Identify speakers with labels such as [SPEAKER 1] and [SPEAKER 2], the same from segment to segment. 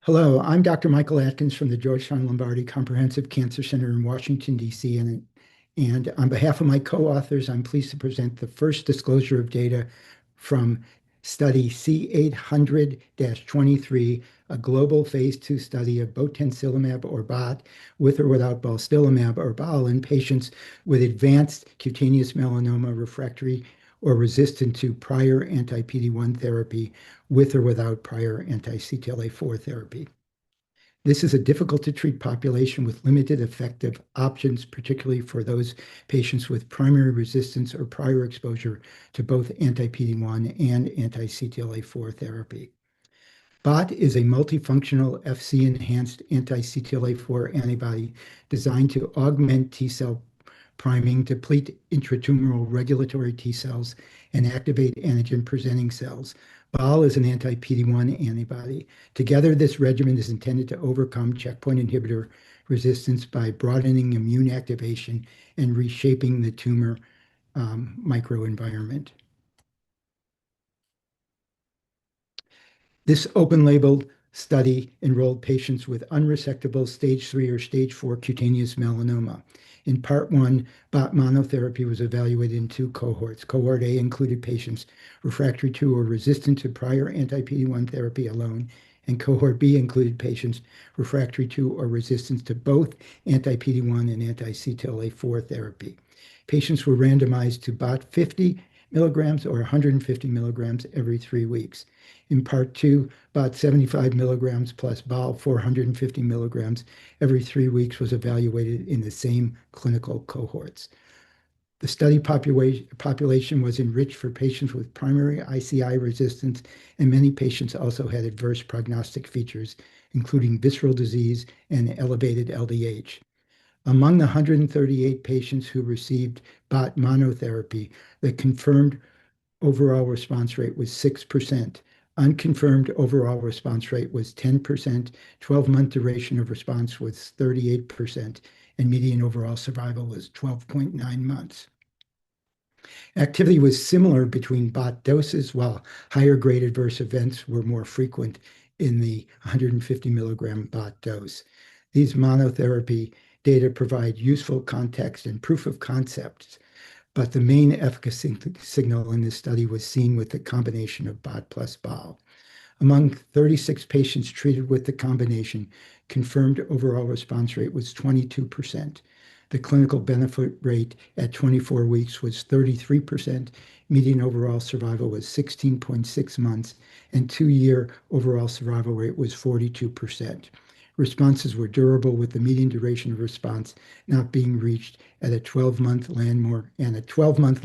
[SPEAKER 1] Hello, I'm Dr. Michael Atkins from the Georgetown Lombardi Comprehensive Cancer Center in Washington, D.C. And on behalf of my co-authors, I'm pleased to present the first disclosure of data from study C800-23, a global phase 2 study of botensilimab or BOT with or without balstilimab or BAL in patients with advanced cutaneous melanoma refractory or resistant to prior anti-PD-1 therapy with or without prior anti-CTLA-4 therapy. This is a difficult to treat population with limited effective options, particularly for those patients with primary resistance or prior exposure to both anti-PD-1 and anti-CTLA-4 therapy. BOT is a multifunctional Fc-enhanced anti-CTLA-4 antibody designed to augment T cell priming, deplete intratumoral regulatory T cells, and activate antigen-presenting cells. BAL is an anti-PD-1 antibody. Together, this regimen is intended to overcome checkpoint inhibitor resistance by broadening immune activation and reshaping the tumor microenvironment. This open-label study enrolled patients with unresectable stage 3 or stage 4 cutaneous melanoma. In part 1, BOT monotherapy was evaluated in two cohorts. Cohort A included patients refractory to or resistant to prior anti-PD-1 therapy alone, and cohort B included patients refractory to or resistant to both anti-PD-1 and anti-CTLA-4 therapy. Patients were randomized to BOT 50 milligrams or 150 milligrams every 3 weeks. In part 2, BOT 75 milligrams plus BAL 450 milligrams every 3 weeks was evaluated in the same clinical cohorts. The study population was enriched for patients with primary ICI resistance, and many patients also had adverse prognostic features, including visceral disease and elevated LDH. Among the 138 patients who received BOT monotherapy, the confirmed overall response rate was 6%. Unconfirmed overall response rate was 10%. 12-month duration of response was 38%, and median overall survival was 12.9 months. Activity was similar between BOT doses, while higher grade adverse events were more frequent in the 150 milligram BOT dose. These monotherapy data provide useful context and proof of concepts, but the main efficacy signal in this study was seen with the combination of BOT plus BAL. Among 36 patients treated with the combination, confirmed overall response rate was 22%. The clinical benefit rate at 24 weeks was 33%. Median overall survival was 16.6 months, and 2-year overall survival rate was 42%. Responses were durable, with the median duration of response not being reached at a 12-month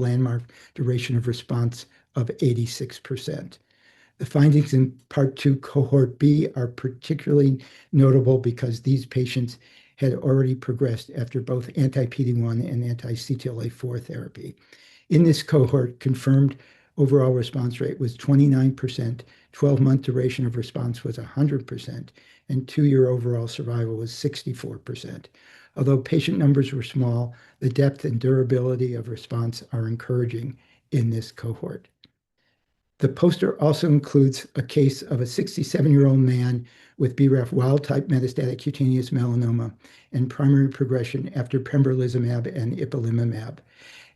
[SPEAKER 1] landmark duration of response of 86%. The findings in part 2 cohort B are particularly notable because these patients had already progressed after both anti-PD-1 and anti-CTLA-4 therapy. In this cohort, confirmed overall response rate was 29%, 12-month duration of response was 100%, and 2-year overall survival was 64%. Although patient numbers were small, the depth and durability of response are encouraging in this cohort. The poster also includes a case of a 67-year-old man with BRAF wild-type metastatic cutaneous melanoma and primary progression after pembrolizumab and ipilimumab.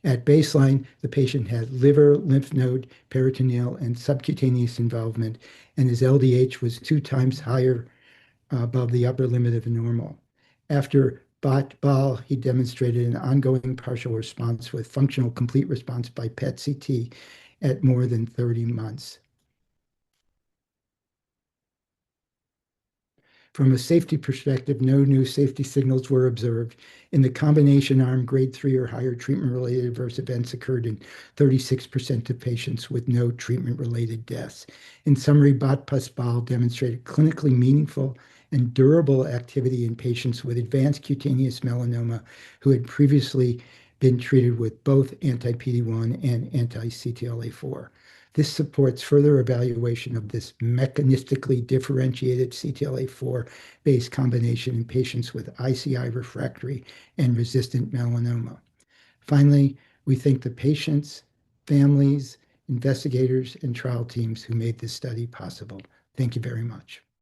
[SPEAKER 1] At baseline, the patient had liver, lymph node, peritoneal, and subcutaneous involvement, and his LDH was 2 times higher above the upper limit of normal. After BOT BAL, he demonstrated an ongoing partial response with functional complete response by PET-CT at more than 30 months. From a safety perspective, no new safety signals were observed. In the combination arm, grade 3 or higher treatment-related adverse events occurred in 36% of patients with no treatment-related deaths. In summary, BOT plus BAL demonstrated clinically meaningful and durable activity in patients with advanced cutaneous melanoma who had previously been treated with both anti-PD-1 and anti-CTLA-4. This supports further evaluation of this mechanistically differentiated CTLA-4-based combination in patients with ICI refractory and resistant melanoma. Finally, we thank the patients, families, investigators, and trial teams who made this study possible. Thank you very much.